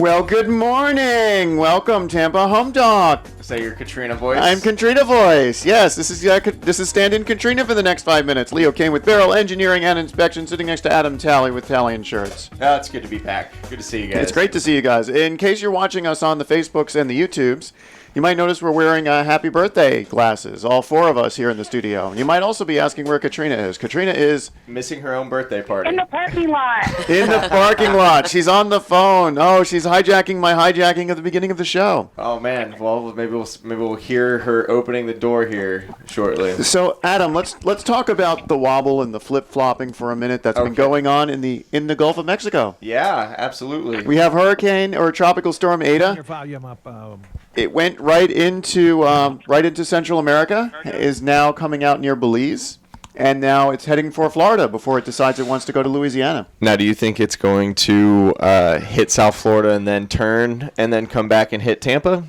Well, good morning. Welcome, Tampa Home Talk. Is that your Katrina voice? I'm Katrina voice. Yes, this is stand-in Katrina for the next 5 minutes. Leo Kane with Barrel Engineering and Inspection, sitting next to Adam Talley with Talley Insurance. Oh, it's good to be back. Good to see you guys. It's great to see you guys. In case you're watching us on the Facebooks and the YouTubes, you might notice we're wearing happy birthday glasses, all four of us here in the studio. You might also be asking where Katrina is. Katrina is missing her own birthday party. In the parking lot. In the parking lot. She's on the phone. Oh, she's hijacking my hijacking at the beginning of the show. Oh man. Well, maybe we'll hear her opening the door here shortly. So, Adam, let's talk about the wobble and the flip-flopping for a minute that's been going on in the Gulf of Mexico. Yeah, absolutely. We have hurricane or tropical storm Ada. Your volume up. It went right into Central America. Is now coming out near Belize, and now it's heading for Florida before it decides it wants to go to Louisiana. Now, do you think it's going to hit South Florida and then turn and then come back and hit Tampa?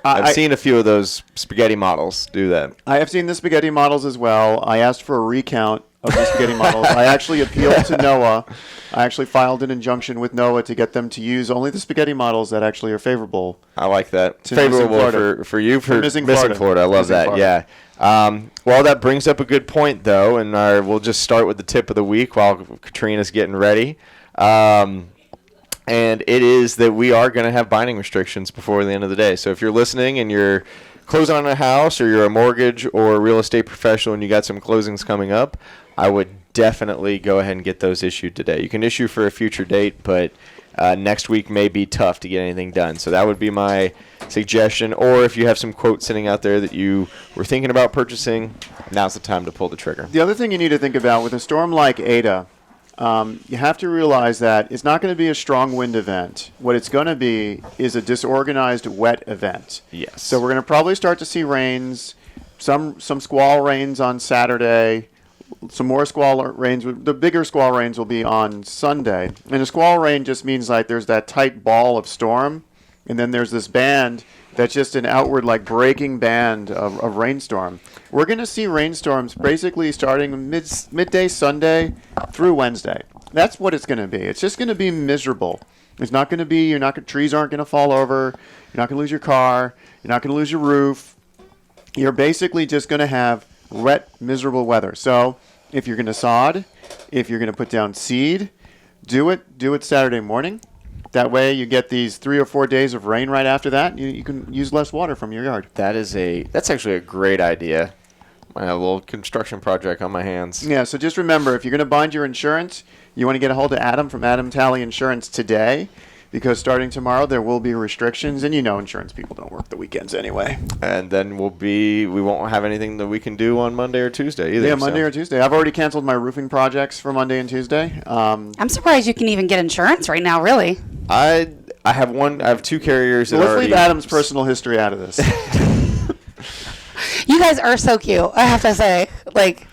I've seen a few of those spaghetti models do that. I have seen the spaghetti models as well. I asked for a recount of the spaghetti models. I actually appealed to NOAA. I actually filed an injunction with NOAA to get them to use only the spaghetti models that actually are favorable. I like that. Favorable for you for missing Florida. I love that. Florida. Yeah. Well, that brings up a good point, though, and we'll just start with the tip of the week while Katrina's getting ready. And it is that we are going to have binding restrictions before the end of the day. So if you're listening and you're closing on a house or you're a mortgage or a real estate professional and you got some closings coming up, I would definitely go ahead and get those issued today. You can issue for a future date, but next week may be tough to get anything done. So that would be my suggestion. Or if you have some quotes sitting out there that you were thinking about purchasing, now's the time to pull the trigger. The other thing you need to think about with a storm like Ada, you have to realize that it's not going to be a strong wind event. What it's going to be is a disorganized wet event. Yes. So we're going to probably start to see rains, some squall rains on Saturday, some more squall rains. The bigger squall rains will be on Sunday. And a squall rain just means like there's that tight ball of storm, and then there's this band that's just an outward like breaking band of rainstorm. We're going to see rainstorms basically starting midday Sunday through Wednesday. That's what it's going to be. It's just going to be miserable. It's not going to be, trees aren't going to fall over. You're not going to lose your car. You're not going to lose your roof. You're basically just going to have wet, miserable weather. So if you're going to sod, if you're going to put down seed, do it Saturday morning. That way you get these 3 or 4 days of rain right after that. You can use less water from your yard. That's actually a great idea. I have a little construction project on my hands. Yeah, so just remember, if you're going to bind your insurance, you want to get a hold of Adam from Adam Talley Insurance today, because starting tomorrow there will be restrictions, and insurance people don't work the weekends anyway. And then we won't have anything that we can do on Monday or Tuesday either. Yeah, Monday or Tuesday. I've already canceled my roofing projects for Monday and Tuesday. I'm surprised you can even get insurance right now, really. I have two carriers that let's leave Adam's personal history out of this. You guys are so cute, I have to say. Like,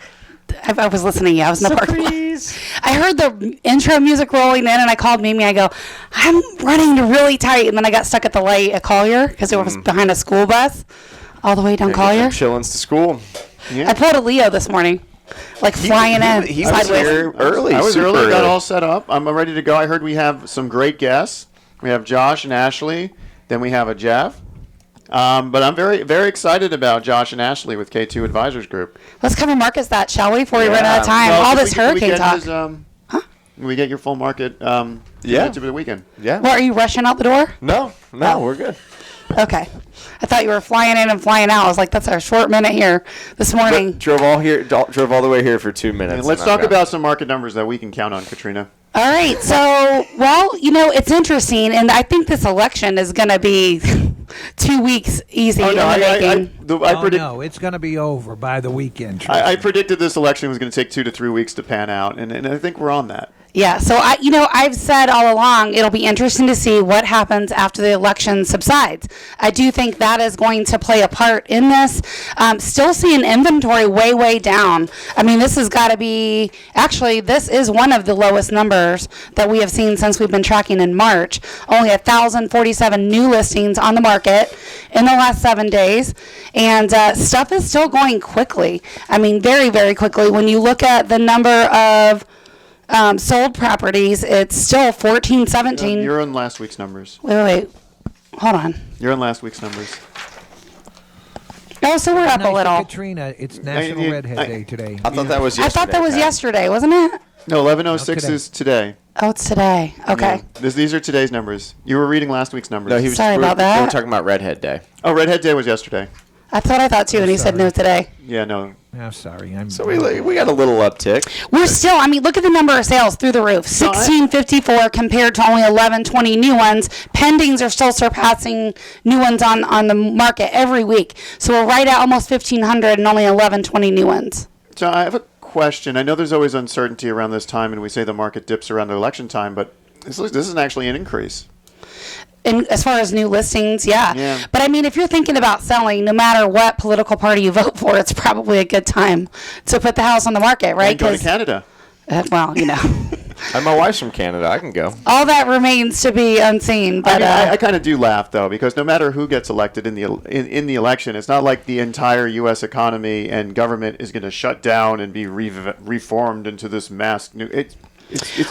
I was listening to you. I was in the parking lot. I heard the intro music rolling in, and I called Mimi. I go, I'm running really tight. And then I got stuck at the light at Collier because it was behind a school bus all the way down Collier. Chillins to school. Yeah. I pulled a Leo this morning, flying in. He was here early. I was super early, got all set up. I'm ready to go. I heard we have some great guests. We have Josh and Ashley. Then we have a Jeff. But I'm very, very excited about Josh and Ashley with K2 Advisors Group. Let's cover markets that, shall we, before we run out of time? Well, all this hurricane talk. We get your full market to the weekend. Yeah. Well, are you rushing out the door? No, we're good. Okay. I thought you were flying in and flying out. I was like, that's our short minute here this morning. But drove all the way here for 2 minutes. And let's talk about some market numbers that we can count on, Katrina. All right. So, it's interesting, and I think this election is going to be 2 weeks easy in the making. No, it's going to be over by the weekend. I predicted this election was going to take 2 to 3 weeks to pan out, and I think we're on that. Yeah, so I've said all along it'll be interesting to see what happens after the election subsides. I do think that is going to play a part in this. Still seeing inventory way down. I mean, this has got to be, actually, this is one of the lowest numbers that we have seen since we've been tracking in March. Only 1,047 new listings on the market in the last 7 days. And stuff is still going quickly. I mean, very, very quickly. When you look at the number of Sold properties, it's still 14, 17. You're on last week's numbers. Wait. Hold on. You're on last week's numbers. Oh, so we're up a Nice, little. Katrina, it's National Redhead Day today. I thought that was I yesterday. thought that was Pat. yesterday, wasn't it? No, 11:06 today. is today. Oh, it's today. Okay. Yeah. These are today's numbers. You were reading last week's numbers. No, he was. Sorry about They were that. talking about Redhead Day. Oh, Redhead Day was yesterday. I thought too, and he said no today. Yeah, no. I'm sorry. So we got a little uptick. We're still, I mean, look at the number of sales through the roof. 1654 compared to only 1120 new ones. Pendings are still surpassing new ones on the market every week. So we're right at almost 1,500 and only 1120 new ones. So I have a question. I know there's always uncertainty around this time, and we say the market dips around the election time, but this is actually an increase. And as far as new listings, yeah. Yeah. But I mean, if you're thinking about selling, no matter what political party you vote for, it's probably a good time to put the house on the market, right? And go to Canada. Well, you know, And my wife's from Canada. I can go. all that remains to be unseen. But I kind of do laugh though, because no matter who gets elected in the election, it's not like the entire U.S. economy and government is going to shut down and be reformed into this mass new. It's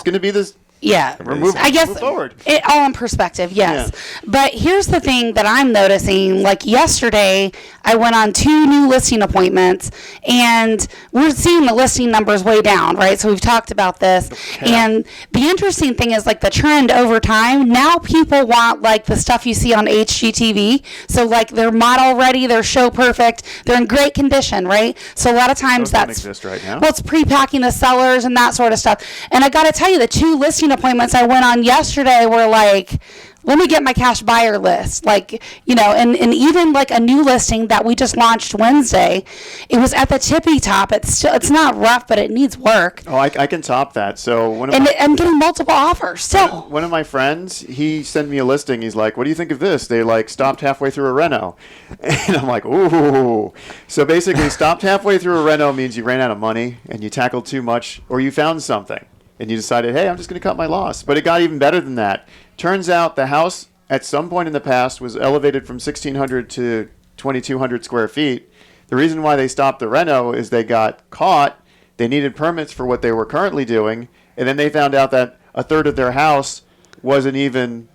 going to be this. yeah, I guess move forward. it all in perspective, yes. Yeah. But here's the thing that I'm noticing. Like yesterday, I went on 2 new listing appointments, and we're seeing the listing numbers way down, right? So we've talked about this. Yeah. And the interesting thing is, like, the trend over time, now people want, like, the stuff you see on HGTV. So, like, they're model ready, they're show perfect, they're in great condition, right? So a lot of times Those don't that's exist right now. well, it's pre-packing the sellers and that sort of stuff. And I got to tell you, the 2 listing appointments I went on yesterday were like, let me get my cash buyer list. Like, you know, and even like a new listing that we just launched Wednesday, it was at the tippy top. It's not rough, but it needs work. Oh, I can top that. So And I'm getting multiple offers still. one of my friends, he sent me a listing. He's like, "What do you think of this?" They like stopped halfway through a reno, and I'm like, "Ooh." So basically, stopped halfway through a reno means you ran out of money and you tackled too much, or you found something and you decided, "Hey, I'm just going to cut my loss." But it got even better than that. Turns out the house at some point in the past was elevated from 1,600 to 2,200 square feet. The reason why they stopped the reno is they got caught. They needed permits for what they were currently doing, and then they found out that a third of their house wasn't even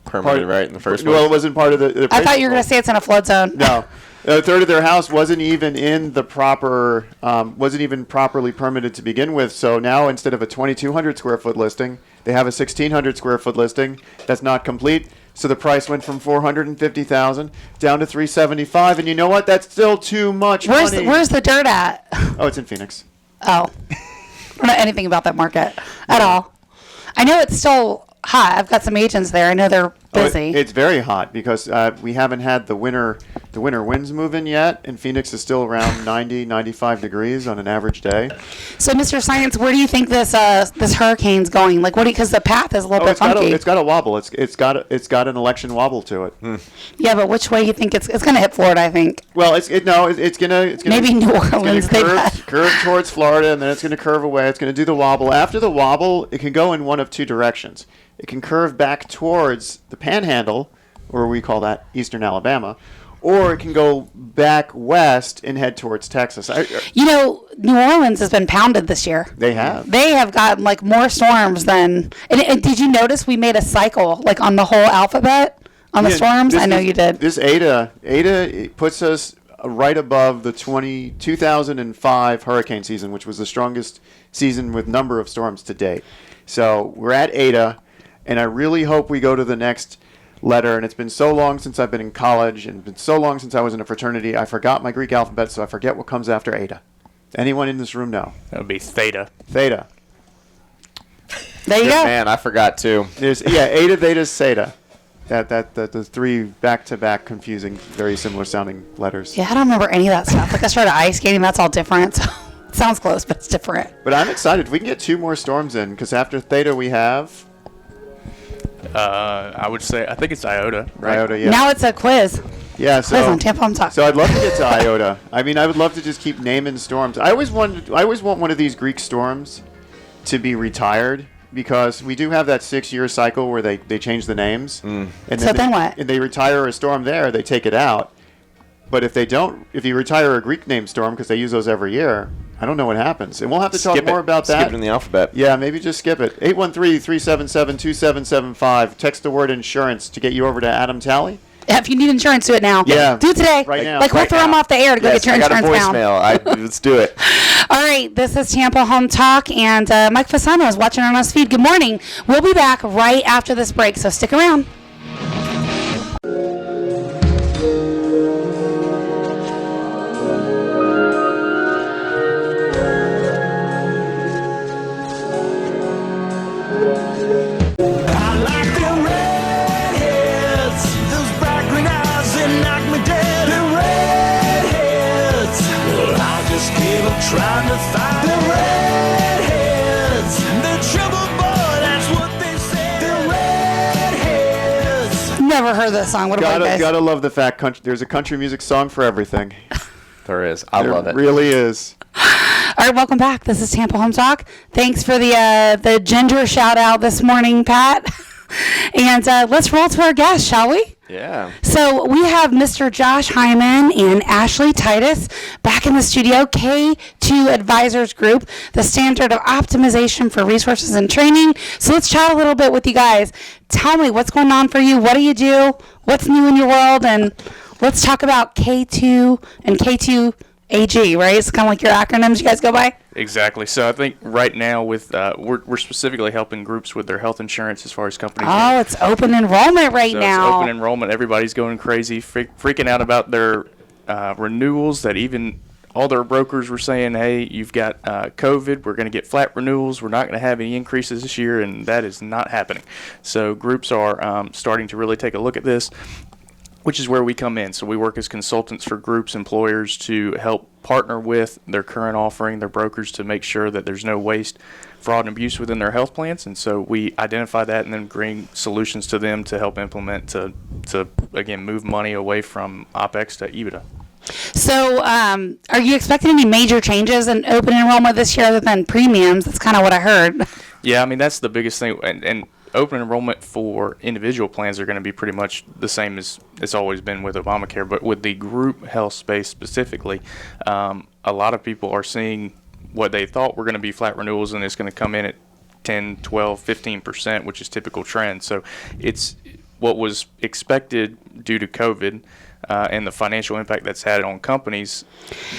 Permitted right in the first place. Well, it wasn't part of the I thought you were going to say it's in a flood zone. No. A third of their house wasn't even in the proper, wasn't even properly permitted to begin with. So now instead of a 2,200 square foot listing, they have a 1,600 square foot listing that's not complete. So the price went from $450,000 down to $375,000. And you know what? That's still too much money. Where's the dirt at? Oh, it's in Phoenix. Oh, I don't know anything about that market at all. I know it's still hot. I've got some agents there. I know they're busy. It's very hot because we haven't had the winter winds move in yet, and Phoenix is still around 90, 95 degrees on an average day. So, Mr. Science, where do you think this hurricane's going? Like, because the path is a little bit funky. It's got a wobble. It's got an election wobble to it. Yeah, but which way you think it's going to hit Florida? I think. Well, it's gonna Maybe New Orleans. Curve towards Florida, and then it's gonna curve away. It's gonna do the wobble. After the wobble, it can go in one of 2 directions. It can curve back towards the Panhandle, or we call that Eastern Alabama, or it can go back west and head towards Texas. You know, New Orleans has been pounded this year. They have. They have gotten like more storms than. And did you notice we made a cycle like on the whole alphabet on the storms? I know you did. This Ada puts us right above the 2005 hurricane season, which was the strongest season with number of storms to date. So we're at Ada, and I really hope we go to the next letter. And it's been so long since I've been in college, and it's been so long since I was in a fraternity, I forgot my Greek alphabet, so I forget what comes after Ada. Anyone in this room know? That would be theta. Theta. There you go. Man, I forgot too. There's Eta, Theta, Zeta. That the 3 back-to-back confusing, very similar sounding letters. Yeah, I don't remember any of that stuff. Like I started ice skating. That's all different. So it sounds close, but it's different. But I'm excited. If we can get 2 more storms in, because after Theta we have I would say, I think it's iota, right? Iota. Yeah. Now it's a quiz. Yeah. Quiz on Tampa. I'm talking. So I'd love to get to Iota. I mean, I would love to just keep naming storms. I always want one of these Greek storms to be retired, because we do have that 6-year cycle where they change the names. And then what? And they retire a storm there, they take it out. But if you retire a Greek name storm, because they use those every year, I don't know what happens. And we'll have to talk Skip more it. about that. Skip it in the alphabet. Yeah, maybe just skip it. 813-377-2775. Text the word insurance to get you over to Adam Talley. If you need insurance, do it now. Yeah. Do it today. Right now. Like, we'll throw them off the air to go Yes, get your I got a insurance down. voicemail. Let's do it. All right, this is Tampa Home Talk, and Mike Fasano is watching on us feed. Good morning. We'll be back right after this break, so stick around. I like them redheads, those bright green eyes that knock me dead. The redheads, well, I just gave up trying to find the redheads. The trouble boy, that's what they say. The redheads. Never heard this song. What about you guys? Gotta love the fact there's a country music song for everything. There is. I love it. Really is. All right, welcome back. This is Tampa Home Talk. Thanks for the ginger shout out this morning, Pat. And let's roll to our guests, shall we? Yeah. So we have Mr. Josh Hyman and Ashley Titus back in the studio, K2 Advisors Group, the standard of optimization for resources and training. So let's chat a little bit with you guys. Tell me what's going on for you. What do you do? What's new in your world? And let's talk about K2 and K2 AG, right? It's kind of like your acronyms you guys go by. Exactly. So I think right now with we're specifically helping groups with their health insurance as far as companies. Oh, it's open enrollment right So now. It's open enrollment. Everybody's going crazy, freaking out about their renewals. That even all their brokers were saying, "Hey, you've got COVID. We're going to get flat renewals. We're not going to have any increases this year," and that is not happening. So groups are starting to really take a look at this, which is where we come in. So we work as consultants for groups, employers, to help partner with their current offering, their brokers, to make sure that there's no waste, fraud, and abuse within their health plans. And so we identify that and then bring solutions to them to help implement to again, move money away from OPEX to EBITDA. So, are you expecting any major changes in open enrollment this year other than premiums? That's kind of what I heard. Yeah, I mean, that's the biggest thing. And open enrollment for individual plans are going to be pretty much the same as it's always been with Obamacare. But with the group health space specifically, a lot of people are seeing what they thought were going to be flat renewals, and it's going to come in at 10, 12, 15%, which is typical trend. So it's what was expected due to COVID. And the financial impact that's had on companies,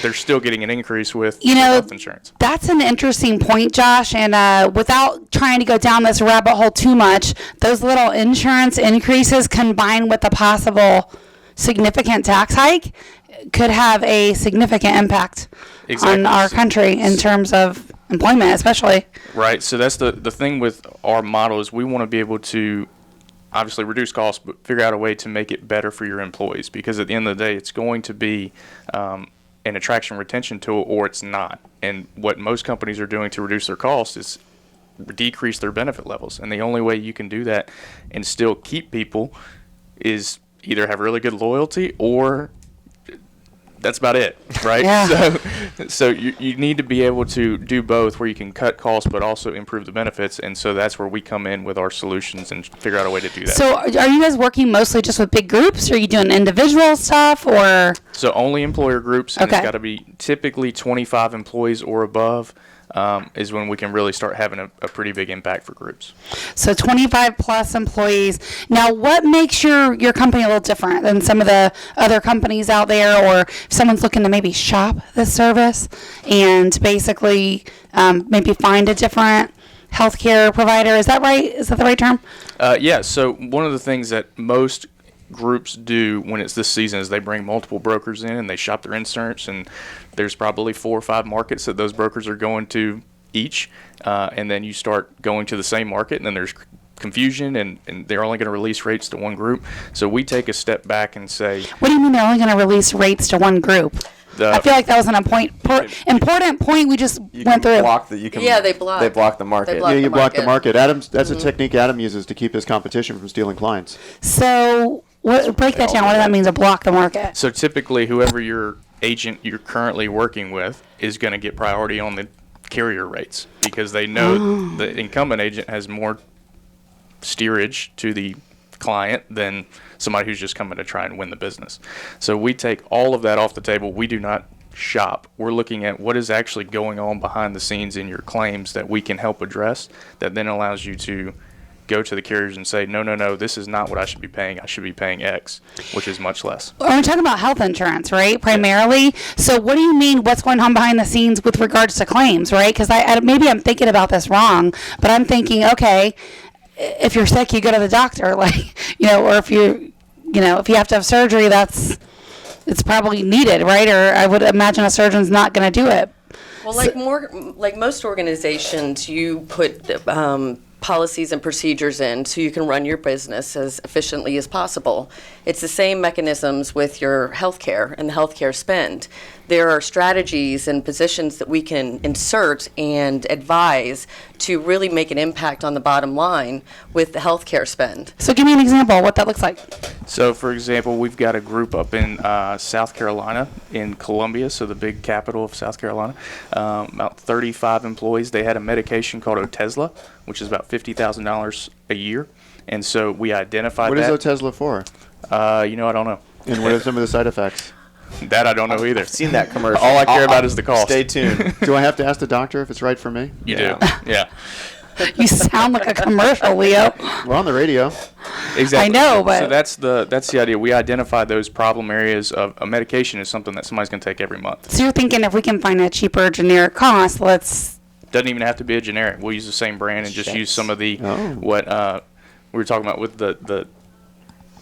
they're still getting an increase with health insurance. That's an interesting point, Josh. And without trying to go down this rabbit hole too much, those little insurance increases combined with a possible significant tax hike could have a significant impact on our country in terms of employment, especially. Right. So that's the thing with our model is we want to be able to obviously reduce costs, but figure out a way to make it better for your employees, because at the end of the day, it's going to be an attraction retention tool, or it's not. And what most companies are doing to reduce their costs is decrease their benefit levels. And the only way you can do that and still keep people is either have really good loyalty, or that's about it, right? Yeah. So you need to be able to do both, where you can cut costs but also improve the benefits. And so that's where we come in with our solutions and figure out a way to do that. So are you guys working mostly just with big groups? Or are you doing individual stuff, or? So only employer groups, and Okay. It's got to be typically 25 employees or above is when we can really start having a pretty big impact for groups. So 25 plus employees. Now, what makes your company a little different than some of the other companies out there, or if someone's looking to maybe shop this service and basically maybe find a different healthcare provider? Is that right? Is that the right term? Yeah, so one of the things that most groups do when it's this season is they bring multiple brokers in and they shop their insurance, and there's probably 4 or 5 markets that those brokers are going to each, and then you start going to the same market, and then there's confusion, and they're only going to release rates to one group. So we take a step back and say, What do you mean they're only going to release rates to one group? I feel like that was an important point we just went through. They block the market. You block the market. That's a technique Adam uses to keep his competition from stealing clients. So break that down. What does that mean to block the market? so typically whoever your agent you're currently working with is going to get priority on the carrier rates, because they know the incumbent agent has more steerage to the client than somebody who's just coming to try and win the business. So we take all of that off the table. We do not shop, we're looking at what is actually going on behind the scenes in your claims that we can help address, that then allows you to go to the carriers and say, no, this is not what I should be paying. I should be paying X, which is much less. We're talking about health insurance, right? Primarily. So what do you mean what's going on behind the scenes with regards to claims, right? Because maybe I'm thinking about this wrong, but I'm thinking, okay, if you're sick, you go to the doctor, like, or if if you have to have surgery, it's probably needed, right? Or I would imagine a surgeon's not going to do it. Well, like most organizations, you put policies and procedures in so you can run your business as efficiently as possible. It's the same mechanisms with your healthcare and the healthcare spend. There are strategies and positions that we can insert and advise to really make an impact on the bottom line with the healthcare spend. So give me an example of what that looks like. So, for example, we've got a group up in South Carolina, in Columbia, so the big capital of South Carolina, about 35 employees. They had a medication called Otezla, which is about $50,000 a year. And so we identified What that. is Otezla for? I don't know. And what are some of the side effects? That I don't know either. I've seen that commercial. All I care about is the cost. Stay tuned. Do I have to ask the doctor if it's right for me? You do. Yeah. You sound like a commercial, Leo. We're on the radio. Exactly. I know, but- so that's the idea. We identify those problem areas of a medication is something that somebody's going to take every month. So you're thinking if we can find a cheaper generic cost, let's... Doesn't even have to be a generic. We'll use the same brand and just use some of the Oh. what we were talking about with the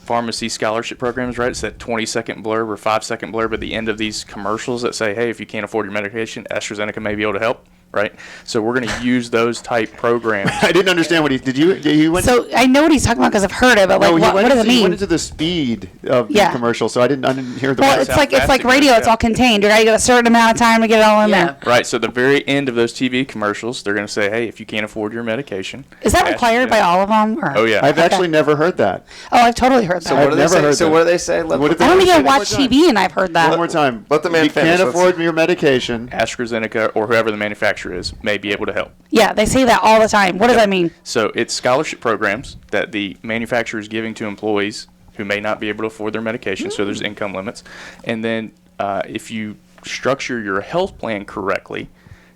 pharmacy scholarship programs, right? It's that 20-second blurb or 5-second blurb at the end of these commercials that say, hey, if you can't afford your medication, AstraZeneca may be able to help, right? So we're going to use those type programs. I didn't understand what he went. So I know what he's talking about because I've heard it, but like, what does it He mean? went into the speed of Yeah. the commercial, so I didn't hear the Well, rest. it's like fast it radio. goes, It's yeah. all contained. You got to get a certain amount of time to get it all in Yeah. there. Right, so the very end of those TV commercials, they're going to say, hey, if you can't afford your medication. Is that required by all of them? Or? Oh, yeah. I've actually never heard that. Oh, I've totally heard that. So what do they never say? heard So that. what do they say? Let What did I they don't think I say? watch TV and I've heard that. One more time. Let the man You finish. can't Let's- afford your medication. AstraZeneca or whoever the manufacturer is may be able to help. Yeah, they say that all the time. What does that mean? So it's scholarship programs that the manufacturer is giving to employees who may not be able to afford their medication, so there's income limits. And then if you structure your health plan correctly,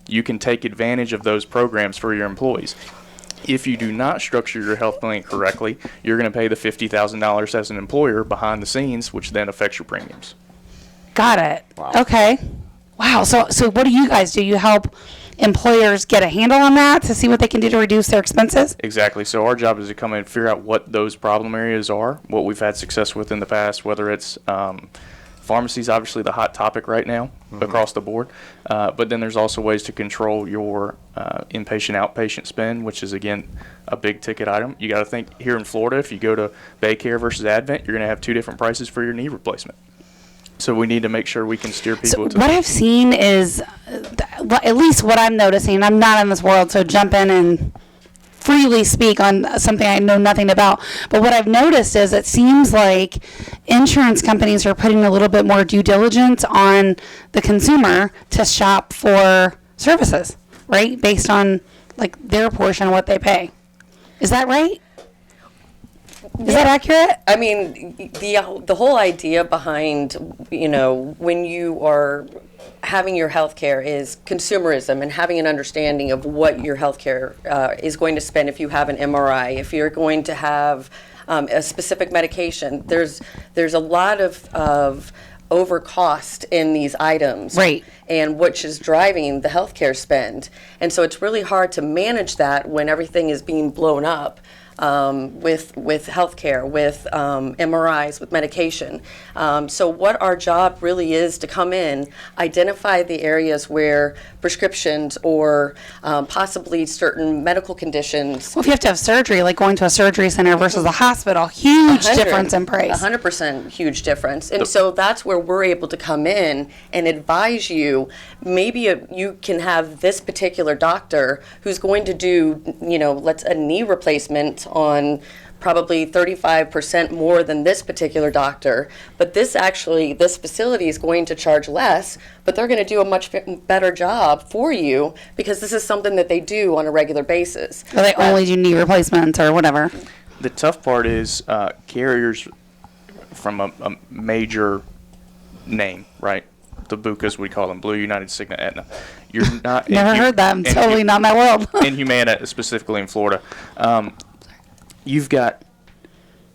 you can take advantage of those programs for your employees. If you do not structure your health plan correctly, you're going to pay the $50,000 as an employer behind the scenes, which then affects your premiums. Got it. Okay. Wow. So what do you guys do? You help employers get a handle on that to see what they can do to reduce their expenses? Exactly. So our job is to come in and figure out what those problem areas are, what we've had success with in the past, whether it's pharmacy is obviously the hot topic right now across the board. But then there's also ways to control your inpatient, outpatient spend, which is, again, a big ticket item. You got to think here in Florida, if you go to Baycare versus Advent, you're going to have two different prices for your knee replacement. So we need to make sure we can steer people So to what I've seen is, at least what I'm noticing, I'm not in this world, so jump in and freely speak on something I know nothing about. But what I've noticed is it seems like insurance companies are putting a little bit more due diligence on the consumer to shop for services, right? Based on like their portion of what they pay. Is that right? Is that accurate? I mean, the whole idea behind, when you are having your health care is consumerism and having an understanding of what your health care is going to spend if you have an MRI, if you're going to have a specific medication. There's a lot of overcost in these items. Right. And which is driving the healthcare spend. And so it's really hard to manage that when everything is being blown up. With healthcare, with MRIs, with medication. So what our job really is to come in, identify the areas where prescriptions or possibly certain medical conditions. Well, if you have to have surgery, like going to a surgery center versus a hospital, huge difference in price. 100% huge difference. And so that's where we're able to come in and advise you. Maybe you can have this particular doctor who's going to do, a knee replacement on probably 35% more than this particular doctor, but this facility is going to charge less, but they're going to do a much better job for you because this is something that they do on a regular basis. Or they only do knee replacements or whatever. The tough part is carriers from a major name, right? the BUCAs, we call them, Blue, United, Cigna, Aetna. You're not Never heard that. I'm totally not my world. in Humana, specifically in Florida. You've got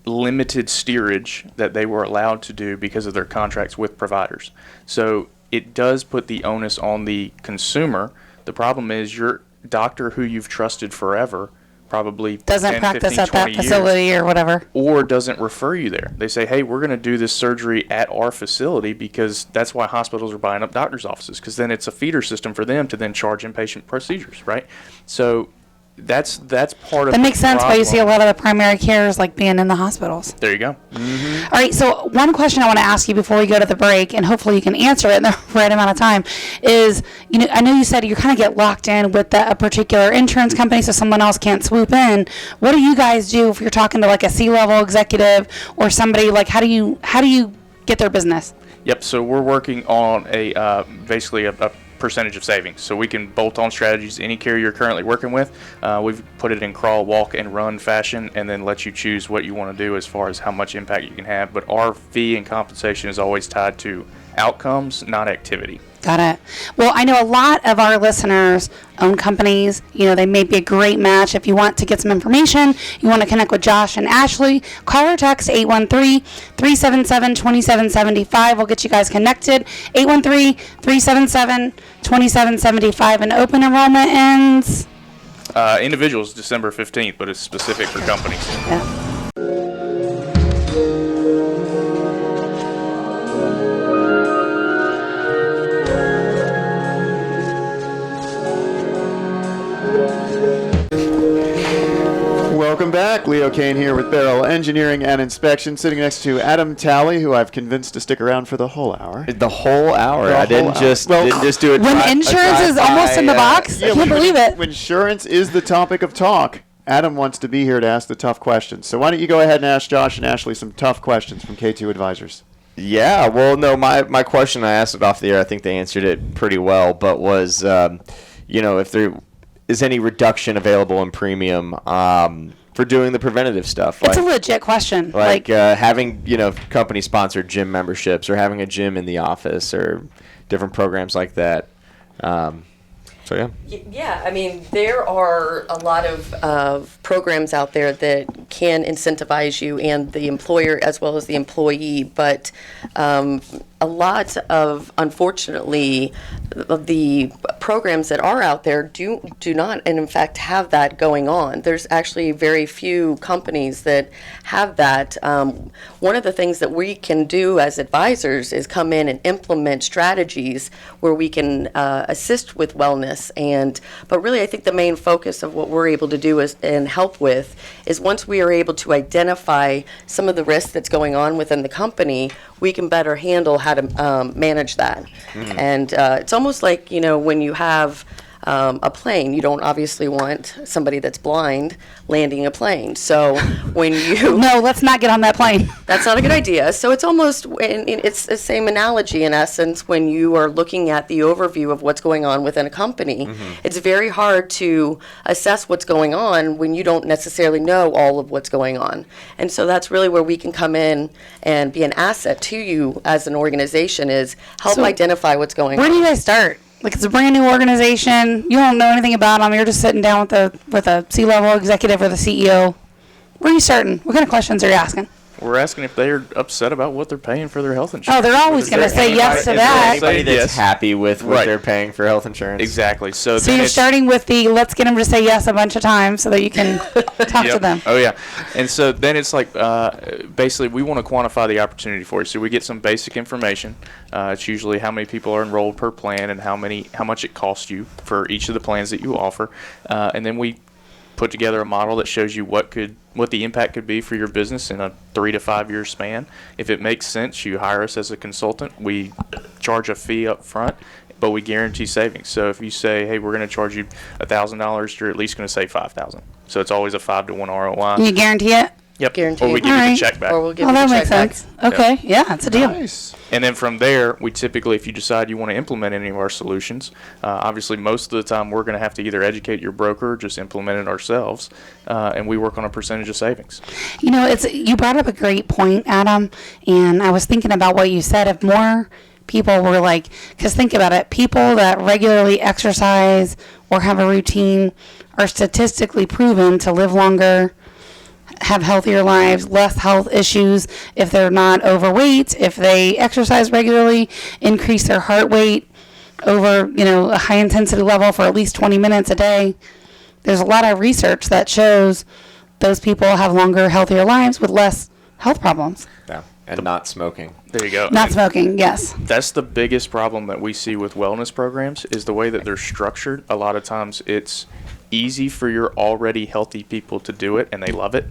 limited steerage that they were allowed to do because of their contracts with providers. So it does put the onus on the consumer. The problem is your doctor who you've trusted forever probably Doesn't 10, practice 15, at that 20 years, facility or whatever. or doesn't refer you there. They say, hey, we're going to do this surgery at our facility, because that's why hospitals are buying up doctors' offices, because then it's a feeder system for them to then charge inpatient procedures, right? So that's part of That makes the sense why you see a problem. lot of the primary cares like being in the hospitals. There you go. All right, so one question I want to ask you before we go to the break, and hopefully you can answer it in the right amount of time, is, I know you said you kind of get locked in with a particular insurance company so someone else can't swoop in. What do you guys do if you're talking to like a C-level executive or somebody, like how do you get their business? Yep. So we're working on basically a percentage of savings. So we can bolt on strategies to any carrier you're currently working with. We've put it in crawl, walk, and run fashion, and then let you choose what you want to do as far as how much impact you can have. But our fee and compensation is always tied to outcomes, not activity. Got it. Well, I know a lot of our listeners own companies. They may be a great match. If you want to get some information, you want to connect with Josh and Ashley, call or text 813-377-2775. We'll get you guys connected. 813-377-2775. And open enrollment ends? Individuals, December 15th, but it's specific for companies. Yeah. Welcome back. Leo Kane here with Barrel Engineering and Inspection, sitting next to Adam Talley, who I've convinced to stick around for the whole hour. The whole hour. The I whole didn't hour. just Well, didn't just do it. When insurance is almost in the box, I can't believe it. When insurance is the topic of talk, Adam wants to be here to ask the tough questions. So why don't you go ahead and ask Josh and Ashley some tough questions from K2 Advisors. Yeah, well, no, my question, I asked it off the air. I think they answered it pretty well, but was, if there is any reduction available in premium for doing the preventative stuff. It's a legit question. Like having, company-sponsored gym memberships or having a gym in the office or different programs like that. So, yeah. Yeah, I mean, there are a lot of programs out there that can incentivize you and the employer as well as the employee, but a lot of, unfortunately, of the programs that are out there do not, and in fact, have that going on. There's actually very few companies that have that. One of the things that we can do as advisors is come in and implement strategies where we can assist with wellness. But really, I think the main focus of what we're able to do and help with is once we are able to identify some of the risk that's going on within the company, we can better handle how to manage that. And it's almost like, when you have a plane, you don't obviously want somebody that's blind landing a plane. So when you... No, let's not get on that plane. That's not a good idea. So it's almost, it's the same analogy in essence when you are looking at the overview of what's going on within a company. It's very hard to assess what's going on when you don't necessarily know all of what's going on. And so that's really where we can come in and be an asset to you as an organization, is help identify what's going Where on. do you guys start? Like, it's a brand new organization. You don't know anything about them. You're just sitting down with a C-level executive or the CEO. Where are you starting? What kind of questions are you asking? We're asking if they're upset about what they're paying for their health insurance. Oh, they're always going to say yes to Is there that. anybody that's Yes. happy with what Right. they're paying for health insurance? Exactly. So So then you're it's- starting with the let's get them to say yes a bunch of times so that you can talk to Yep. them. Oh yeah, and so then it's like basically we want to quantify the opportunity for you. So we get some basic information. It's usually how many people are enrolled per plan and how much it costs you for each of the plans that you offer, and then we put together a model that shows you what the impact could be for your business in a 3 to 5 year span. If it makes sense, you hire us as a consultant. We charge a fee up front, but we guarantee savings. So if you say, hey, we're going to charge you $1,000, you're at least going to save $5,000. So it's always a 5-to-1 ROI. You guarantee it? Yep. Guaranteed. Or we give you Alright. the check back. Or we'll give Well, you that the makes check back. sense. Okay, yeah, it's a deal. Nice. And then from there, we typically, if you decide you want to implement any of our solutions, obviously most of the time we're going to have to either educate your broker or just implement it ourselves, and we work on a percentage of savings. You brought up a great point, Adam, and I was thinking about what you said. If more people were like, because think about it, people that regularly exercise or have a routine are statistically proven to live longer, have healthier lives, less health issues if they're not overweight, if they exercise regularly, increase their heart rate over, a high intensity level for at least 20 minutes a day. There's a lot of research that shows those people have longer, healthier lives with less health problems. Yeah. And not smoking. There you go. Not smoking, yes. That's the biggest problem that we see with wellness programs is the way that they're structured. A lot of times it's easy for your already healthy people to do it and they love it.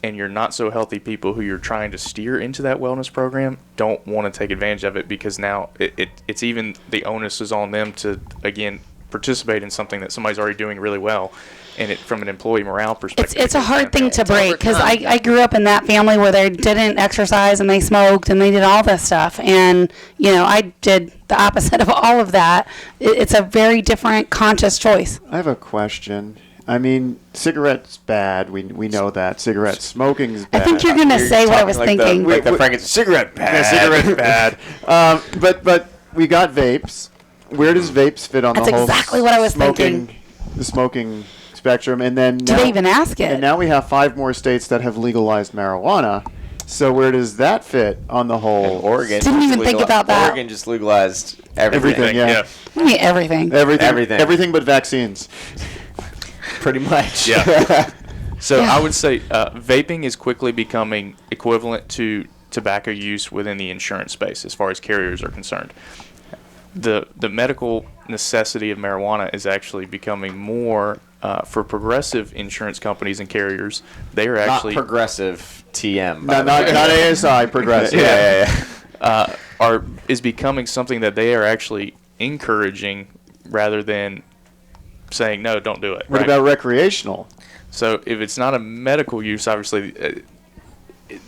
And your not so healthy people who you're trying to steer into that wellness program don't want to take advantage of it because now it's even the onus is on them to, again, participate in something that somebody's already doing really well. And it from an employee morale perspective. It's a hard thing to break because overcome. I grew up in that family where they didn't exercise and they smoked and they did all this stuff. And, I did the opposite of all of that. It's a very different conscious choice. I have a question. I mean, cigarettes bad. We know that. Cigarette smoking's bad. I think you're going to say what I was thinking. Like the Frankenstein cigarette bad. Yeah, cigarette bad. But we got vapes. Where does vapes fit on That's the whole exactly what I was smoking, thinking. the smoking spectrum? And then Do they even ask it? And now we have 5 more states that have legalized marijuana. So where does that fit on the whole? And Oregon Didn't just even think about that. Oregon just legalized everything. Everything, yeah. I mean, everything. Everything but vaccines. Pretty much. Yeah. So Yeah. I would say vaping is quickly becoming equivalent to tobacco use within the insurance space as far as carriers are concerned. The medical necessity of marijuana is actually becoming more for progressive insurance companies and carriers. They are actually Not progressive TM. Not ASI, progressive. is becoming something that they are actually encouraging rather than saying no, don't do it. What right? about recreational? So if it's not a medical use, obviously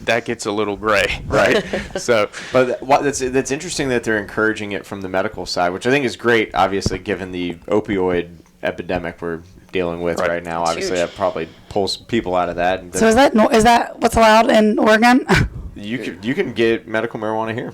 that gets a little gray, right? So, But that's interesting that they're encouraging it from the medical side, which I think is great, obviously, given the opioid epidemic we're dealing with right now. It's Obviously, huge. that probably pulls people out of that. And So is that what's allowed in Oregon? you can get medical marijuana here.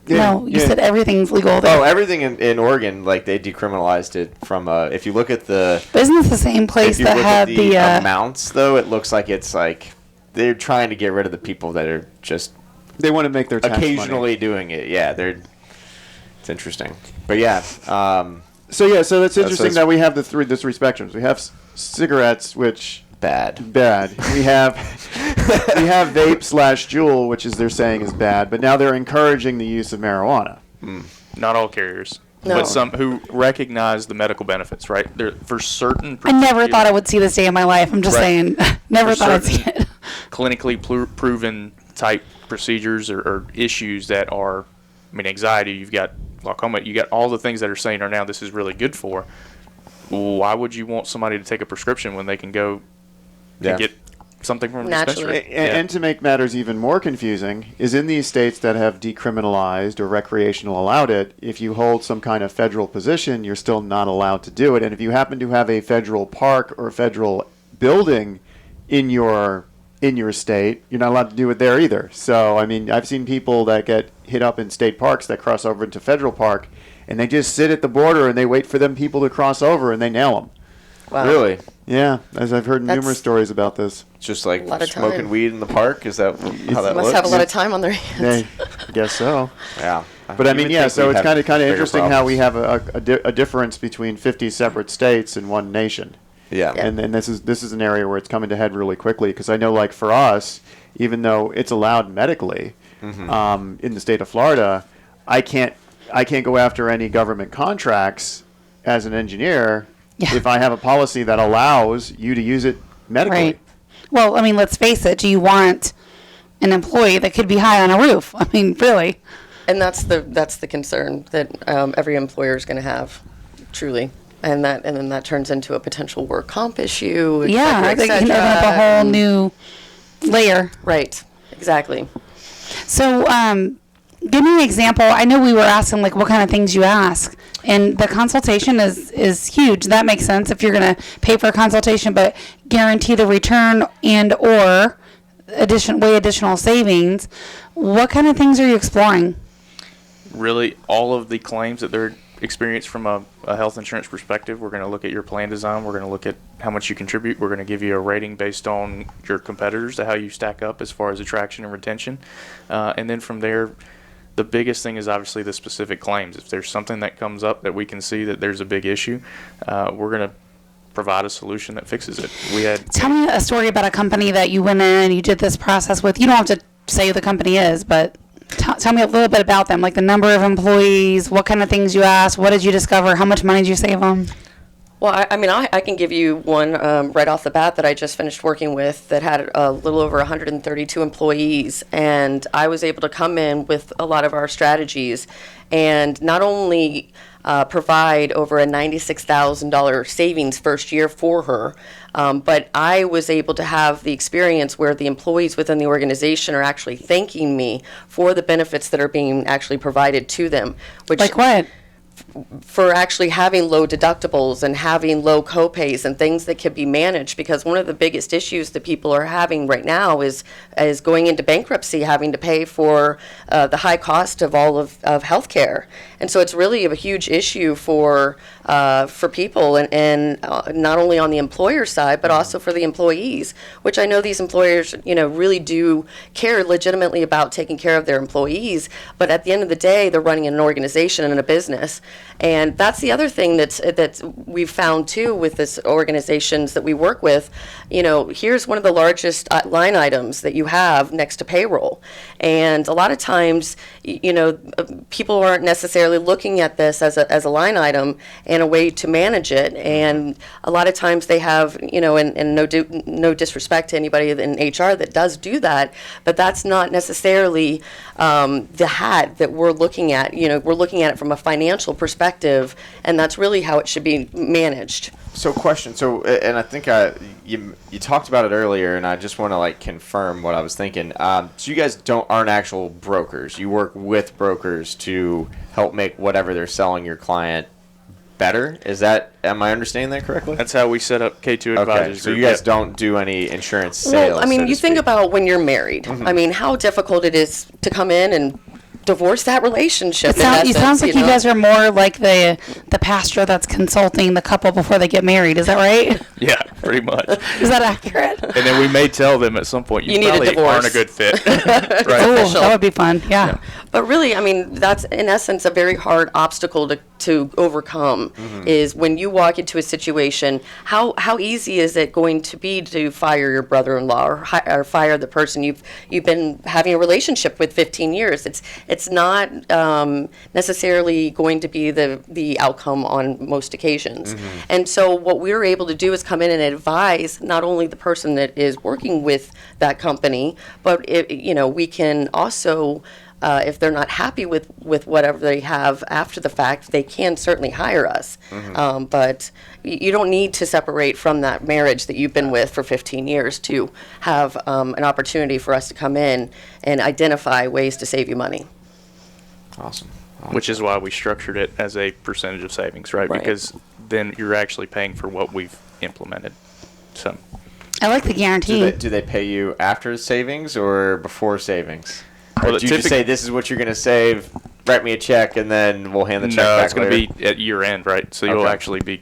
No, you said everything's legal there. Oh, everything in Oregon, like they decriminalized it from. If you look at the But isn't this the same place if you that look had at the the amounts, though, it looks like it's like they're trying to get rid of the people that are just They want to make their tax occasionally money. doing it. Yeah, it's interesting. But yeah, So that's interesting that's- that we have the three spectrums. We have cigarettes, which bad. we have vape / Juul, which is they're saying is bad, but now they're encouraging the use of marijuana. not all carriers, No. but some who recognize the medical benefits, right? There for certain. I never thought I would see this day in my life. I'm just Right. saying, never For thought I'd see certain it. clinically proven type procedures or issues that are, anxiety. You've got glaucoma. You got all the things that are saying are now this is really good for. Why would you want somebody to take a prescription when they can go Yeah. and get something from a Naturally. dispensary? And to make matters even more confusing, is in these states that have decriminalized or recreational allowed it, if you hold some kind of federal position, you're still not allowed to do it. And if you happen to have a federal park or a federal building in your state, you're not allowed to do it there either. So, I've seen people that get hit up in state parks that cross over into federal park, and they just sit at the border and they wait for them people to cross over and they nail them. Wow. Really, Yeah, as I've heard That's- numerous stories about this. just like A lot of smoking time. weed in the park. Is that how that Must looks? have a lot of time on their hands. I guess so. Yeah. But You would think so we'd it's have kind of bigger interesting how we problems. have a difference between 50 separate states and one nation. Yeah. And this is an area where it's coming to head really quickly because I know, like for us, even though it's allowed medically in the state of Florida, I can't go after any government contracts as an engineer Yeah. if I have a policy that allows you to use it medically. Right. Well, let's face it. Do you want an employee that could be high on a roof? Really. And that's the concern that every employer is going to have, truly. And then that turns into a potential work comp issue. et Yeah, cetera, I et think you can open up a cetera. whole new layer. Right. Exactly. So, give me an example. I know we were asking what kind of things you ask, and the consultation is huge. That makes sense if you're going to pay for a consultation, but guarantee the return and or additional savings. What kind of things are you exploring? really all of the claims that they're experienced from a health insurance perspective. We're going to look at your plan design. We're going to look at how much you contribute. We're going to give you a rating based on your competitors to how you stack up as far as attraction and retention. And then from there, the biggest thing is obviously the specific claims. If there's something that comes up that we can see that there's a big issue, we're going to provide a solution that fixes it. Tell me a story about a company that you went in and you did this process with. You don't have to say who the company is, but tell me a little bit about them, like the number of employees, what kind of things you asked, what did you discover, how much money did you save them? Well, I can give you one right off the bat that I just finished working with that had a little over 132 employees, and I was able to come in with a lot of our strategies and not only provide over a $96,000 savings first year for her, but I was able to have the experience where the employees within the organization are actually thanking me for the benefits that are being actually provided to them. Which, Like what? for actually having low deductibles and having low copays and things that can be managed, because one of the biggest issues that people are having right now is going into bankruptcy, having to pay for the high cost of all of healthcare. And so it's really a huge issue for people, and not only on the employer side, but also for the employees, which I know these employers, really do care legitimately about taking care of their employees. But at the end of the day, they're running an organization and a business. And that's the other thing that we've found too with this organizations that we work with. Here's one of the largest line items that you have next to payroll. And a lot of times, people aren't necessarily looking at this as a line item and a way to manage it. And a lot of times they have, and no disrespect to anybody in HR that does do that, but that's not necessarily the hat that we're looking at. We're looking at it from a financial perspective, and that's really how it should be managed. So question. So, and I think you talked about it earlier, and I just want to confirm what I was thinking. So you guys aren't actual brokers. You work with brokers to help make whatever they're selling your client better. Am I understanding that correctly? That's how we set up K2 Advisors. Okay, so you guys don't do any insurance sales. Well, you think about when you're married. Mm-hmm. How difficult it is to come in and divorce that relationship. It sounds like you guys are more like the pastor that's consulting the couple before they get married. Is that right? Yeah, pretty much. Is that accurate? And then we may tell them at some point, you need probably a divorce. aren't a good fit. Right. Oh, that would be fun. Yeah. But really, that's in essence a very hard obstacle to overcome. Mm-hmm. Is when you walk into a situation, how easy is it going to be to fire your brother-in-law or fire the person you've been having a relationship with 15 years? It's not necessarily going to be the outcome on most occasions. Mm-hmm. And so what we're able to do is come in and advise not only the person that is working with that company, but we can also, if they're not happy with whatever they have after the fact, they can certainly hire us. Mm-hmm. But you don't need to separate from that marriage that you've been with for 15 years to have an opportunity for us to come in and identify ways to save you money. Awesome. Which is why we structured it as a percentage of savings, right? Because then you're actually paying for what we've implemented. So I like the guarantee. Do they pay you after savings or before savings? Well, or do you just say, this is what you're going to save, write me a check, and then we'll hand the check back? No, it's going to be at year end, right? So you'll actually be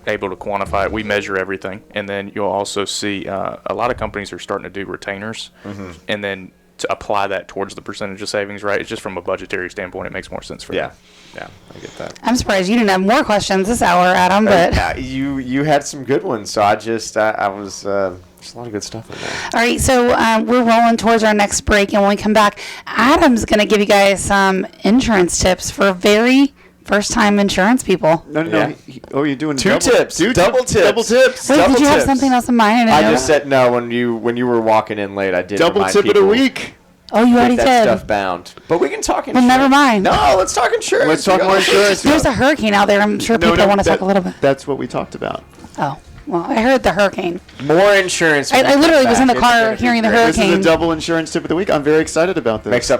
able to quantify it. We measure everything. And then you'll also see a lot of companies are starting to do retainers. Mm-hmm. And then to apply that towards the percentage of savings, right? It's just from a budgetary standpoint, it makes more sense for them. Yeah, I get that. I'm surprised you didn't have more questions this hour, Adam. But you had some good ones, so I was there's a lot of good stuff in there. All right, so we're rolling towards our next break, and when we come back, Adam's going to give you guys some insurance tips for very first-time insurance people. No. Yeah. You're doing double tips. Double tips. Wait, did you have something else in mind? I just said no when you were walking in late. I did double tip of the week. Oh, you already that did. Stuff bound, but we can talk insurance. Well, never mind. No, let's talk insurance. Let's talk more insurance. There's a hurricane out there. I'm sure people want to talk a little bit. That's what we talked about. Oh, well, I heard the hurricane. More insurance. I literally was in the car hearing the hurricane. This is a double insurance tip of the week. I'm very excited about this. Makes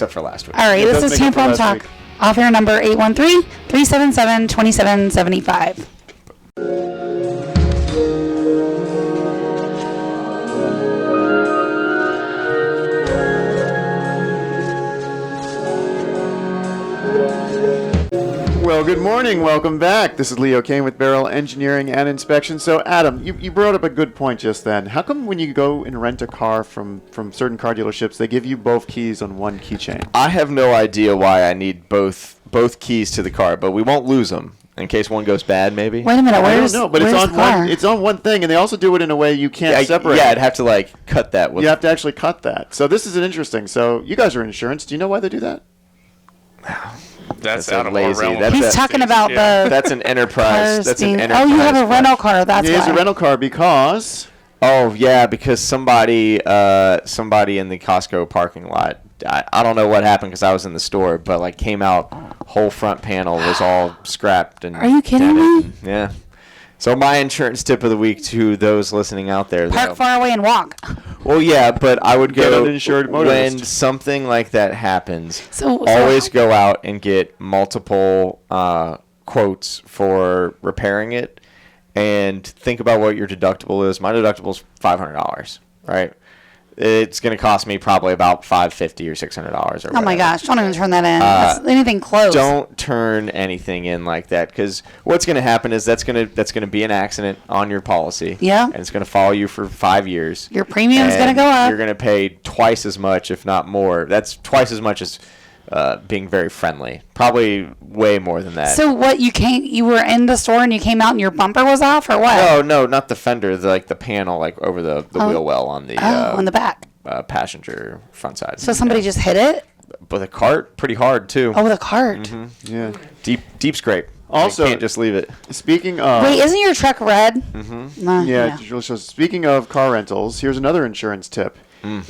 up for last week. All right, this is Tampa Home Talk. Off-air number 813-377-2775. good morning. Welcome back. This is Leo Kane with Barrel Engineering and Inspection. So, Adam, you brought up a good point just then. How come when you go and rent a car from certain car dealerships, they give you both keys on one keychain? I have no idea why I need both keys to the car, but we won't lose them in case one goes bad, maybe. Wait a minute. I Where's don't know, but it's where's on the car? one. It's on one thing, and they also do it in a way you can't separate. Yeah, I'd have to like cut that with. You have to actually cut that. So this is an interesting. So you guys are in insurance. Do you know why they do that? That's a out of lazy- our realm. that's He's a- talking about the That's an enterprise. cars That's an being- enterprise. Oh, you have a rental car. That's It is why. a rental car because Oh yeah, because somebody in the Costco parking lot. I don't know what happened because I was in the store, but like came out, whole front panel was all scrapped and. Are you kidding dented. me? Yeah. So my insurance tip of the week to those listening out there. Park though- far away and walk. Well, yeah, but I would Get go uninsured when motorist. something like that happens. So Always go out and get multiple quotes for repairing it, and think about what your deductible is. My deductible is $500, right? It's going to cost me probably about $550 or $600. Or Oh my whatever. gosh! Don't even turn that in. That's anything close. Don't turn anything in like that, because what's going to happen is that's going to be an accident on your policy. Yeah. And it's going to follow you for 5 years. Your premium's gonna And go up. You're going to pay twice as much, if not more. That's twice as much as being very friendly. Probably way more than that. So what? You were in the store and you came out and your bumper was off, or what? No, not the fender. The panel, like over the wheel well on the on the back. passenger front side. So somebody just hit it. But the cart, pretty hard too. Oh, with a cart. yeah. Deep scrape. Also- you can't just leave it. Speaking of Wait, isn't your truck red? Mm-hmm. Yeah, it really shows. Speaking of car rentals, here's another insurance tip.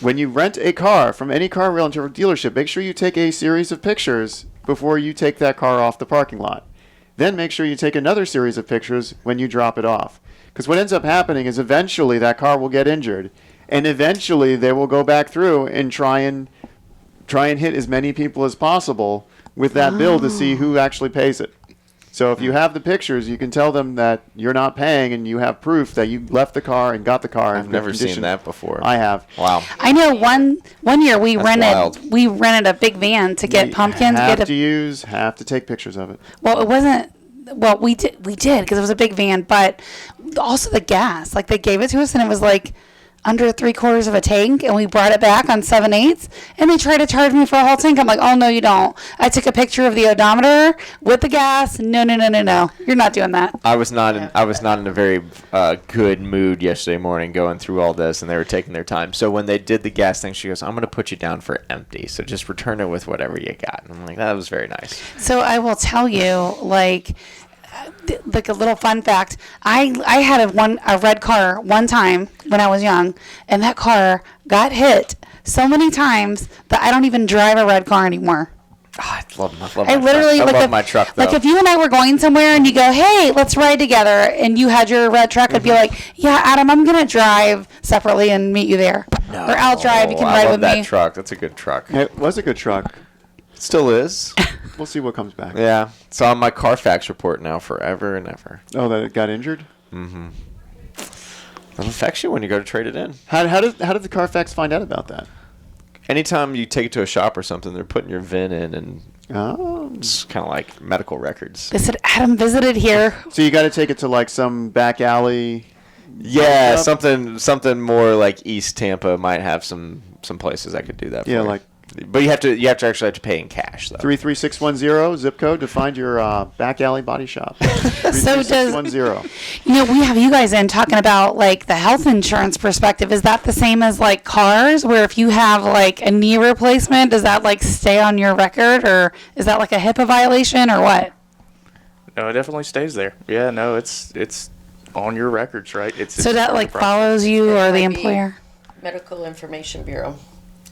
When you rent a car from any car rental dealership, make sure you take a series of pictures before you take that car off the parking lot. Then make sure you take another series of pictures when you drop it off. Because what ends up happening is eventually that car will get injured, and eventually they will go back through and try and hit as many people as possible with that bill to see who actually pays it. So if you have the pictures, you can tell them that you're not paying, and you have proof that you left the car and got the car. I've in never good seen condition. that before. I have. Wow. I know one year we wild. rented a big van to get pumpkins. Have to take pictures of it. Well, it wasn't. Well, we did because it was a big van, but also the gas. Like they gave it to us, and it was like under 3/4 of a tank, and we brought it back on 7/8, and they tried to charge me for a whole tank. I'm like, oh no, you don't. I took a picture of the odometer with the gas. No, you're not doing that. I was not in a very good mood yesterday morning going through all this, and they were taking their time. So when they did the gas thing, she goes, "I'm going to put you down for empty. So just return it with whatever you got." And I'm like, that was very nice. So I will tell you, like a little fun fact. I had a red car one time when I was young, and that car got hit so many times that I don't even drive a red car anymore. I love my I literally truck. I like love if, my truck though. like if you and I were going somewhere and you go, hey, let's ride together, and you had your red truck, I'd be like, yeah, Adam, I'm gonna drive separately and meet you there, or I'll drive. You can I ride love with that me. truck. That's a good truck. It was a good truck. It still is. We'll see what comes back. Yeah. It's on my Carfax report now forever and ever. Oh, that it got injured? It affects you when you go to trade it in. How did the Carfax find out about that? Anytime you take it to a shop or something, they're putting your VIN in, and Oh. it's kind of like medical records. They said Adam visited here. So you got to take it to like some back alley. Yeah, Yep. something more like East Tampa might have some places that could do that. Yeah, for you. like but you actually have to pay in cash though. 33610 zip code to find your back alley body shop. So does 33610. we have you guys in talking about like the health insurance perspective. Is that the same as like cars, where if you have like a knee replacement, does that like stay on your record, or is that like a HIPAA violation or what? No, it definitely stays there. Yeah, no, it's on your records, right? So that like follows you or the Might be employer? Medical Information Bureau.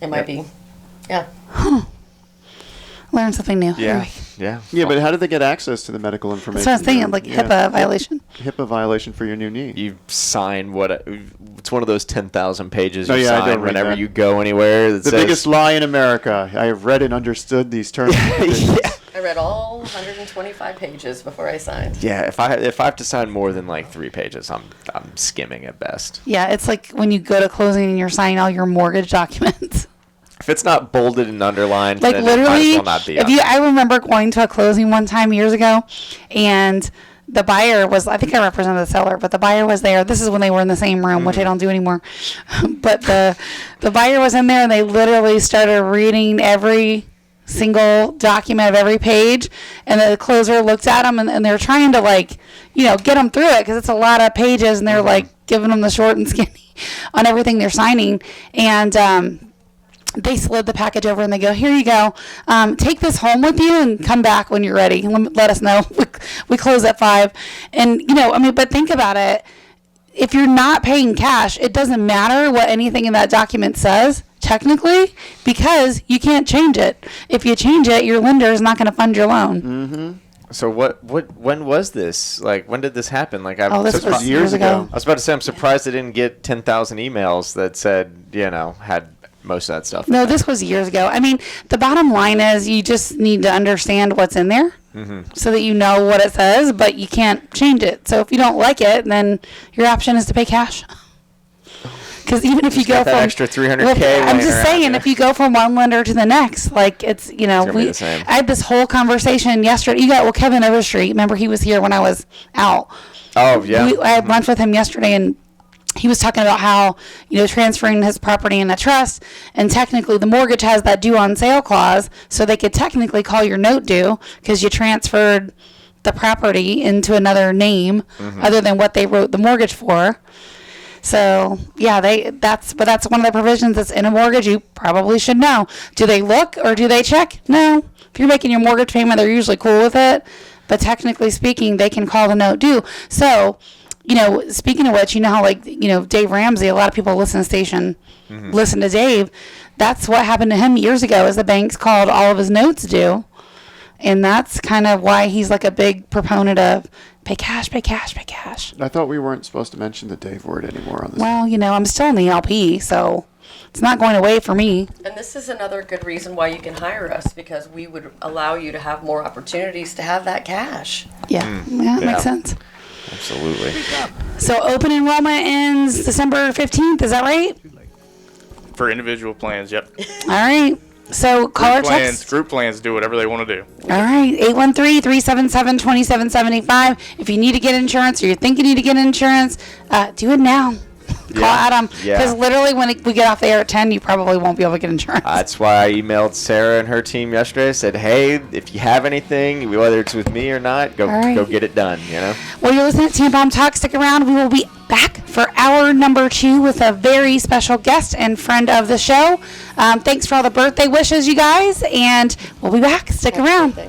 It might be. Yeah. Learn something new. Yeah, Anyway, yeah. Yeah, but how did they get access to the medical information? that's what I was thinking, like Yeah. HIPAA violation. HIPAA violation for your new knee. You sign it's one of those 10,000 pages Oh, you yeah, I sign don't read whenever that. you go anywhere. That The says, biggest lie in America. I have read and understood these terms. and conditions. I read all 125 pages before I signed. Yeah, if I have to sign more than like 3 pages, I'm skimming at best. Yeah, it's like when you go to closing and you're signing all your mortgage documents. If it's not bolded and underlined, Like then it might as literally, well not be on I remember going to a closing one time years ago, and the buyer was, I think I represented the seller, but the buyer was there. This is when they were in the same room, which I don't do anymore. But the buyer was in there, and they literally started reading every single document of every page, and the closer looked at them, and they're trying to, like, get them through it because it's a lot of pages, and they're like giving them the short and skinny on everything they're signing. And they slid the package over and they go, here you go. Take this home with you and come back when you're ready. Let us know. We close at 5. And, but think about it. If you're not paying cash, it doesn't matter what anything in that document says, technically, because you can't change it. If you change it, your lender is not going to fund your loan. Mm-hmm. So when was this? Like, when did this happen? Like, This was years ago. I was about to say, I'm surprised I didn't get 10,000 emails that said, had most of that stuff. No, this was years ago. I mean, the bottom line is you just need to understand what's in there so that you know what it says, but you can't change it. So if you don't like it, then your option is to pay cash. Because even if you go from extra $300K, I'm just saying, if you go from one lender to the next, like it's gonna be the same. I had this whole conversation yesterday. Kevin Overstreet. Remember, he was here when I was out. Oh yeah. I had lunch with him yesterday, and he was talking about how, transferring his property in a trust, and technically the mortgage has that due on sale clause, so they could technically call your note due because you transferred the property into another name other than what they wrote the mortgage for. So yeah, that's one of the provisions that's in a mortgage. You probably should know. Do they look or do they check? No. If you're making your mortgage payment, they're usually cool with it. But technically speaking, they can call the note due. So, speaking of which, how Dave Ramsey, a lot of people listen to Dave. That's what happened to him years ago, is the banks called all of his notes due. And that's kind of why he's like a big proponent of pay cash, pay cash, pay cash. I thought we weren't supposed to mention the Dave word anymore on this. Well, I'm still in the LP, so it's not going away for me. And this is another good reason why you can hire us, because we would allow you to have more opportunities to have that cash. Yeah, that makes sense. Absolutely. So open enrollment ends December 15th, is that right? For individual plans, yep. All right. So call or text. Group plans do whatever they want to do. All right. 813-377-2775. If you need to get insurance or you think you need to get insurance, do it now. Call Adam. Because literally when we get off the air at 10, you probably won't be able to get insurance. That's why I emailed Sarah and her team yesterday. Said, hey, if you have anything, whether it's with me or not, go get it done, Well, you're listening to Tampa Talk. Stick around. We will be back for hour number 2 with a very special guest and friend of the show. Thanks for all the birthday wishes, you guys. And we'll be back. Stick around.